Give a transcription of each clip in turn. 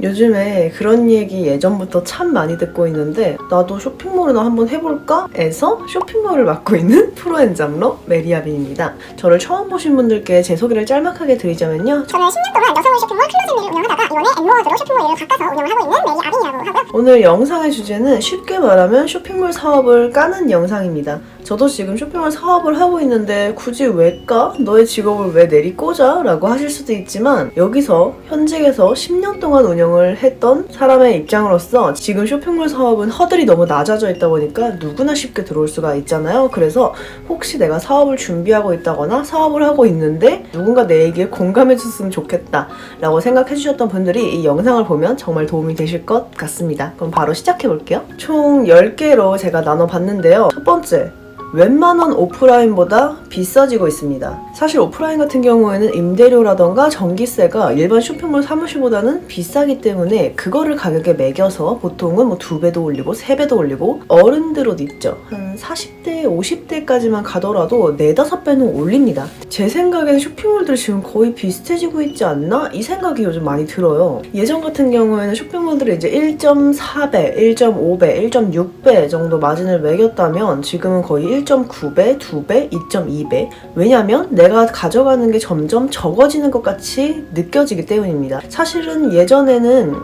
요즘에 그런 얘기 예전부터 참 많이 듣고 있는데 나도 쇼핑몰이나 한번 해볼까? 에서 쇼핑몰을 맡고 있는 프로앤잡러 메리아빈입니다. 저를 처음 보신 분들께 제 소개를 짤막하게 드리자면요. 저는 10년 동안 여성의 쇼핑몰 클로즈미를 운영하다가 이번에 엠로워드로 쇼핑몰 일을 바꿔서 운영을 하고 있는 메리아빈이라고 하고요. 오늘 영상의 주제는 쉽게 말하면 쇼핑몰 사업을 까는 영상입니다. 저도 지금 쇼핑몰 사업을 하고 있는데 굳이 왜 까? 너의 직업을 왜 내리꽂아? 라고 하실 수도 있지만 여기서 현직에서 10년 동안 운영을 했던 사람의 입장으로서 지금 쇼핑몰 사업은 허들이 너무 낮아져 있다 보니까 누구나 쉽게 들어올 수가 있잖아요. 그래서 혹시 내가 사업을 준비하고 있다거나 사업을 하고 있는데 누군가 내 얘기에 공감해 줬으면 좋겠다 라고 생각해 주셨던 분들이 이 영상을 보면 정말 도움이 되실 것 같습니다. 그럼 바로 시작해 볼게요. 총 10개로 제가 나눠봤는데요. 첫 번째, 웬만한 오프라인보다 비싸지고 있습니다. 사실 오프라인 같은 경우에는 임대료라던가 전기세가 일반 쇼핑몰 사무실보다는 비싸기 때문에 그거를 가격에 매겨서 보통은 뭐 2배도 올리고 3배도 올리고 어른들 옷 있죠. 한 40대, 50대까지만 가더라도 4, 5배는 올립니다. 제 생각에는 쇼핑몰들 지금 거의 비슷해지고 있지 않나? 이 생각이 요즘 많이 들어요. 예전 같은 경우에는 쇼핑몰들이 이제 1.4배, 1.5배, 1.6배 정도 마진을 매겼다면 지금은 거의 1.9배, 2배, 2.2배. 왜냐면 내가 가져가는 게 점점 적어지는 것 같이 느껴지기 때문입니다. 사실은 예전에는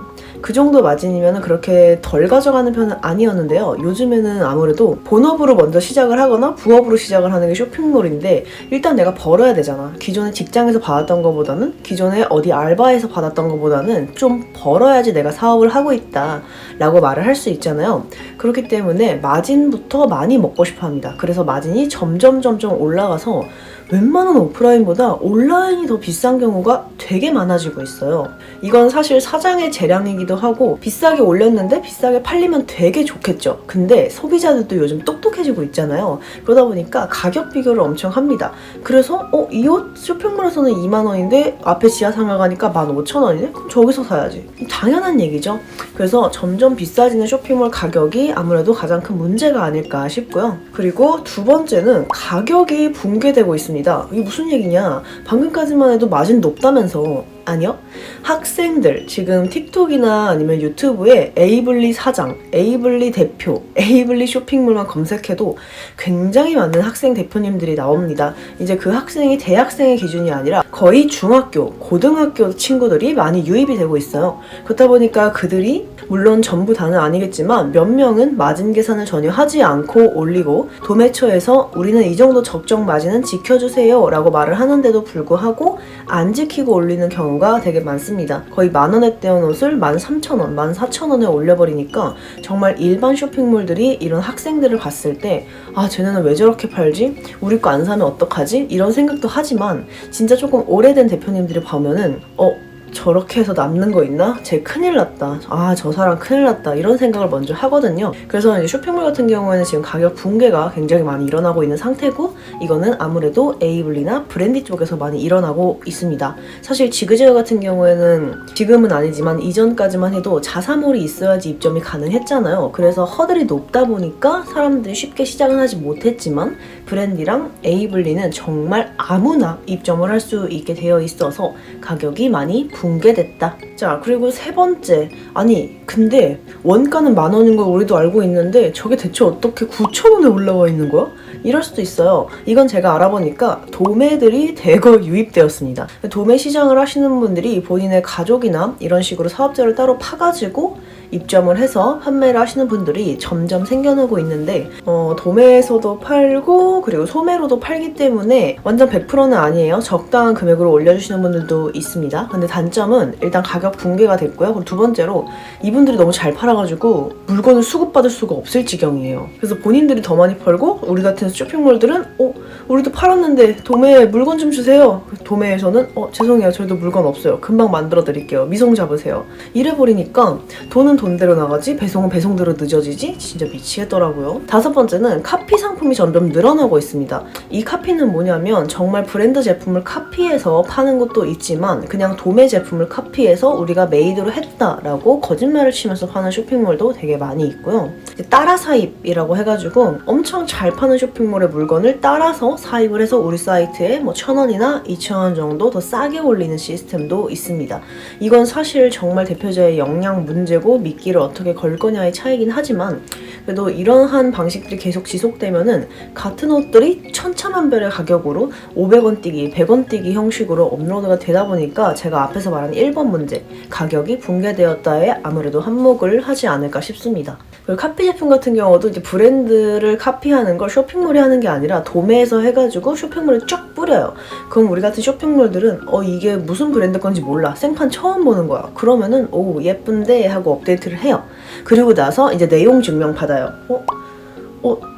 그 정도 마진이면 그렇게 덜 가져가는 편은 아니었는데요. 요즘에는 아무래도 본업으로 먼저 시작을 하거나 부업으로 시작을 하는 게 쇼핑몰인데 일단 내가 벌어야 되잖아. 기존에 직장에서 받았던 것보다는 기존에 어디 알바에서 받았던 것보다는 좀 벌어야지 내가 사업을 하고 있다 라고 말을 할 수 있잖아요. 그렇기 때문에 마진부터 많이 먹고 싶어 합니다. 그래서 마진이 점점 올라가서 웬만한 오프라인보다 온라인이 더 비싼 경우가 되게 많아지고 있어요. 이건 사실 사장의 재량이기도 하고 비싸게 올렸는데 비싸게 팔리면 되게 좋겠죠. 근데 소비자들도 요즘 똑똑해지고 있잖아요. 그러다 보니까 가격 비교를 엄청 합니다. 그래서 이 옷 쇼핑몰에서는 2만 원인데 앞에 지하상가 가니까 15,000원이네? 그럼 저기서 사야지. 당연한 얘기죠. 그래서 점점 비싸지는 쇼핑몰 가격이 아무래도 가장 큰 문제가 아닐까 싶고요. 그리고 두 번째는 가격이 붕괴되고 있습니다. 이게 무슨 얘기냐? 방금까지만 해도 마진 높다면서. 아니요. 학생들 지금 틱톡이나 아니면 유튜브에 에이블리 사장, 에이블리 대표, 에이블리 쇼핑몰만 검색해도 굉장히 많은 학생 대표님들이 나옵니다. 이제 그 학생이 대학생의 기준이 아니라 거의 중학교, 고등학교 친구들이 많이 유입이 되고 있어요. 그렇다 보니까 그들이 물론 전부 다는 아니겠지만 몇 명은 마진 계산을 전혀 하지 않고 올리고 도매처에서 우리는 이 정도 적정 마진은 지켜주세요 라고 말을 하는데도 불구하고 안 지키고 올리는 경우가 되게 많습니다. 거의 10,000원에 떼온 옷을 13,000원, 14,000원에 올려버리니까 정말 일반 쇼핑몰들이 이런 학생들을 봤을 때 쟤네는 왜 저렇게 팔지? 우리 거 안 사면 어떡하지? 이런 생각도 하지만 진짜 조금 오래된 대표님들이 보면은 저렇게 해서 남는 거 있나? 쟤 큰일 났다. 저 사람 큰일 났다. 이런 생각을 먼저 하거든요. 그래서 이제 쇼핑몰 같은 경우에는 지금 가격 붕괴가 굉장히 많이 일어나고 있는 상태고 이거는 아무래도 에이블리나 브랜디 쪽에서 많이 일어나고 있습니다. 사실 지그재그 같은 경우에는 지금은 아니지만 이전까지만 해도 자사몰이 있어야지 입점이 가능했잖아요. 그래서 허들이 높다 보니까 사람들이 쉽게 시작은 하지 못했지만 브랜디랑 에이블리는 정말 아무나 입점을 할 수 있게 되어 있어서 가격이 많이 붕괴됐다. 자, 그리고 세 번째. 근데 원가는 10,000원인 걸 우리도 알고 있는데 저게 대체 어떻게 9,000원에 올라와 있는 거야? 이럴 수도 있어요. 이건 제가 알아보니까 도매들이 대거 유입되었습니다. 도매 시장을 하시는 분들이 본인의 가족이나 이런 식으로 사업자를 따로 파가지고 입점을 해서 판매를 하시는 분들이 점점 생겨나고 있는데 도매에서도 팔고 그리고 소매로도 팔기 때문에 완전 100%는 아니에요. 적당한 금액으로 올려주시는 분들도 있습니다. 근데 단점은 일단 가격 붕괴가 됐고요. 그리고 두 번째로 이분들이 너무 잘 팔아가지고 물건을 수급받을 수가 없을 지경이에요. 그래서 본인들이 더 많이 팔고 우리 같은 쇼핑몰들은 우리도 팔았는데 도매에 물건 좀 주세요. 도매에서는 죄송해요. 저희도 물건 없어요. 금방 만들어 드릴게요. 미송 잡으세요. 이래버리니까 돈은 돈대로 나가지 배송은 배송대로 늦어지지? 진짜 미치겠더라고요. 5번째는 카피 상품이 점점 늘어나고 있습니다. 이 카피는 뭐냐면 정말 브랜드 제품을 카피해서 파는 것도 있지만 그냥 도매 제품을 카피해서 우리가 메이드로 했다라고 거짓말을 치면서 파는 쇼핑몰도 되게 많이 있고요. 따라 사입이라고 해가지고 엄청 잘 파는 쇼핑몰의 물건을 따라서 사입을 해서 우리 사이트에 뭐 1,000원이나 2,000원 정도 더 싸게 올리는 시스템도 있습니다. 이건 사실 정말 대표자의 역량 문제고 미끼를 어떻게 걸 거냐의 차이긴 하지만 그래도 이러한 방식들이 계속 지속되면은 같은 옷들이 천차만별의 가격으로 500원 뛰기, 100원 뛰기 형식으로 업로드가 되다 보니까 제가 앞에서 말한 1번 문제, 가격이 붕괴되었다에 아무래도 한몫을 하지 않을까 싶습니다. 그리고 카피 제품 같은 경우도 이제 브랜드를 카피하는 걸 쇼핑몰이 하는 게 아니라 도매에서 해가지고 쇼핑몰에 쫙 뿌려요. 그럼 우리 같은 쇼핑몰들은 이게 무슨 브랜드 건지 몰라. 생판 처음 보는 거야. 그러면은 오 예쁜데 하고 업데이트를 해요. 그리고 나서 이제 내용 증명 받아요.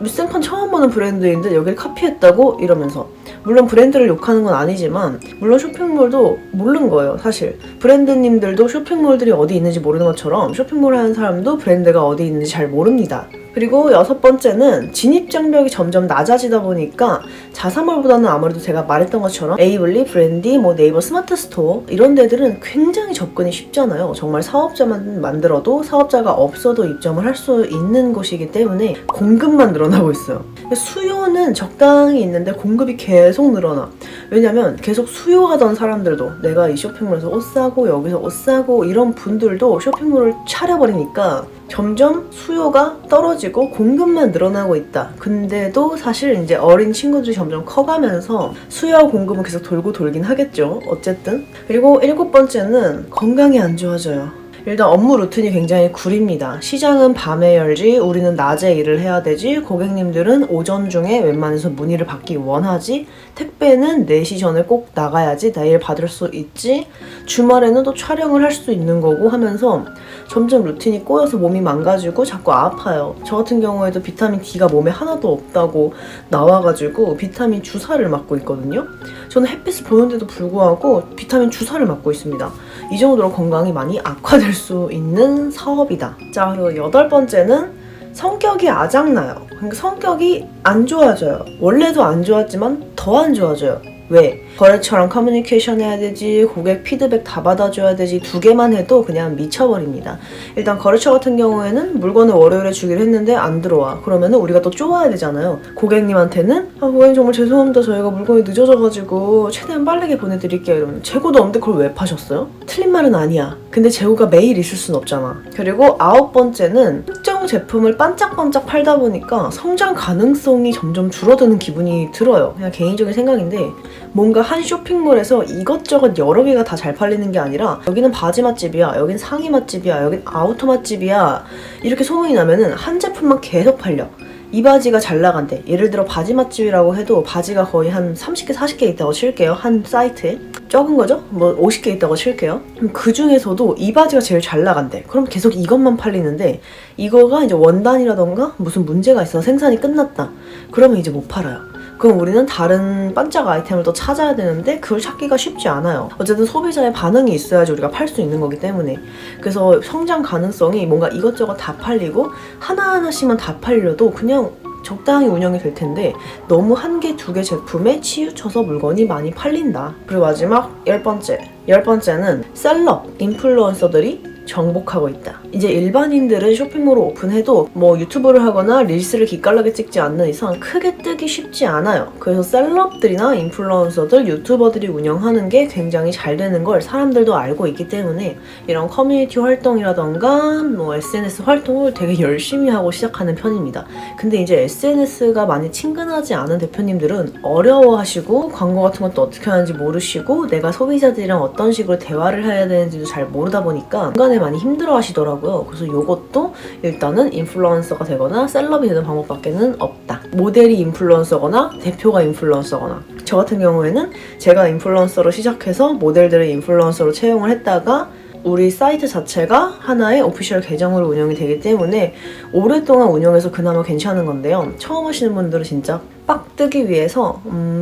생판 처음 보는 브랜드인데 여기를 카피했다고? 이러면서. 물론 브랜드를 욕하는 건 아니지만 물론 쇼핑몰도 모르는 거예요. 사실 브랜드님들도 쇼핑몰들이 어디 있는지 모르는 것처럼 쇼핑몰 하는 사람도 브랜드가 어디 있는지 잘 모릅니다. 그리고 6번째는 진입장벽이 점점 낮아지다 보니까 자사몰보다는 아무래도 제가 말했던 것처럼 에이블리, 브랜디, 뭐 네이버 스마트 스토어 이런 데들은 굉장히 접근이 쉽잖아요. 정말 사업자만 만들어도 사업자가 없어도 입점을 할 수 있는 곳이기 때문에 공급만 늘어나고 있어요. 수요는 적당히 있는데 공급이 계속 늘어나. 왜냐면 계속 수요하던 사람들도 내가 이 쇼핑몰에서 옷 사고 여기서 옷 사고 이런 분들도 쇼핑몰을 차려버리니까 점점 수요가 떨어지고 공급만 늘어나고 있다. 근데도 사실 이제 어린 친구들이 점점 커가면서 수요와 공급은 계속 돌고 돌긴 하겠죠. 어쨌든. 그리고 7번째는 건강이 안 좋아져요. 일단 업무 루틴이 굉장히 구립니다. 시장은 밤에 열지, 우리는 낮에 일을 해야 되지, 고객님들은 오전 중에 웬만해서 문의를 받기 원하지, 택배는 4시 전에 꼭 나가야지 내일 받을 수 있지, 주말에는 또 촬영을 할 수 있는 거고 하면서 점점 루틴이 꼬여서 몸이 망가지고 자꾸 아파요. 저 같은 경우에도 비타민 D가 몸에 하나도 없다고 나와가지고 비타민 주사를 맞고 있거든요. 저는 햇빛을 보는데도 불구하고 비타민 주사를 맞고 있습니다. 이 정도로 건강이 많이 악화될 수 있는 사업이다. 자, 그리고 8번째는 성격이 아작나요. 그러니까 성격이 안 좋아져요. 원래도 안 좋았지만 더 안 좋아져요. 왜? 거래처랑 커뮤니케이션 해야 되지, 고객 피드백 다 받아줘야 되지, 2개만 해도 그냥 미쳐버립니다. 일단 거래처 같은 경우에는 물건을 월요일에 주기로 했는데 안 들어와. 그러면은 우리가 또 쪼아야 되잖아요. 고객님한테는 고객님 정말 죄송합니다. 저희가 물건이 늦어져가지고 최대한 빠르게 보내드릴게요. 이러면 재고도 없는데 그걸 왜 파셨어요? 틀린 말은 아니야. 근데 재고가 매일 있을 순 없잖아. 그리고 9번째는 특정 제품을 반짝반짝 팔다 보니까 성장 가능성이 점점 줄어드는 기분이 들어요. 그냥 개인적인 생각인데 뭔가 한 쇼핑몰에서 이것저것 여러 개가 다 잘 팔리는 게 아니라 여기는 바지 맛집이야, 여긴 상의 맛집이야, 여긴 아우터 맛집이야 이렇게 소문이 나면은 한 제품만 계속 팔려. 이 바지가 잘 나간대. 예를 들어 바지 맛집이라고 해도 바지가 거의 한 30개, 40개 있다고 칠게요. 한 사이트에. 적은 거죠? 뭐 50개 있다고 칠게요. 그럼 그 중에서도 이 바지가 제일 잘 나간대. 그럼 계속 이것만 팔리는데 이거가 이제 원단이라던가 무슨 문제가 있어서 생산이 끝났다. 그러면 이제 못 팔아요. 그럼 우리는 다른 반짝 아이템을 또 찾아야 되는데 그걸 찾기가 쉽지 않아요. 어쨌든 소비자의 반응이 있어야지 우리가 팔 수 있는 거기 때문에. 그래서 성장 가능성이 뭔가 이것저것 다 팔리고 하나하나씩만 다 팔려도 그냥 적당히 운영이 될 텐데 너무 1개, 2개 제품에 치우쳐서 물건이 많이 팔린다. 그리고 마지막 10번째. 10번째는 셀럽, 인플루언서들이 정복하고 있다. 이제 일반인들은 쇼핑몰을 오픈해도 뭐 유튜브를 하거나 릴스를 기깔나게 찍지 않는 이상 크게 뜨기 쉽지 않아요. 그래서 셀럽들이나 인플루언서들, 유튜버들이 운영하는 게 굉장히 잘 되는 걸 사람들도 알고 있기 때문에 이런 커뮤니티 활동이라던가 뭐 SNS 활동을 되게 열심히 하고 시작하는 편입니다. 근데 이제 SNS가 많이 친근하지 않은 대표님들은 어려워하시고 광고 같은 것도 어떻게 하는지 모르시고 내가 소비자들이랑 어떤 식으로 대화를 해야 되는지도 잘 모르다 보니까 많이 힘들어 하시더라고요. 그래서 이것도 일단은 인플루언서가 되거나 셀럽이 되는 방법밖에는 없다. 모델이 인플루언서거나 대표가 인플루언서거나. 저 같은 경우에는 제가 인플루언서로 시작해서 모델들을 인플루언서로 채용을 했다가 우리 사이트 자체가 하나의 오피셜 계정으로 운영이 되기 때문에 오랫동안 운영해서 그나마 괜찮은 건데요. 처음 하시는 분들은 진짜 빡 뜨기 위해서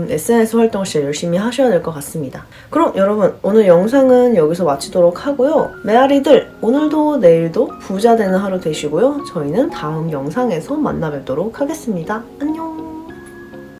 SNS 활동을 진짜 열심히 하셔야 될 것 같습니다. 그럼 여러분, 오늘 영상은 여기서 마치도록 하고요. 메아리들, 오늘도 내일도 부자 되는 하루 되시고요. 저희는 다음 영상에서 만나 뵙도록 하겠습니다. 안녕!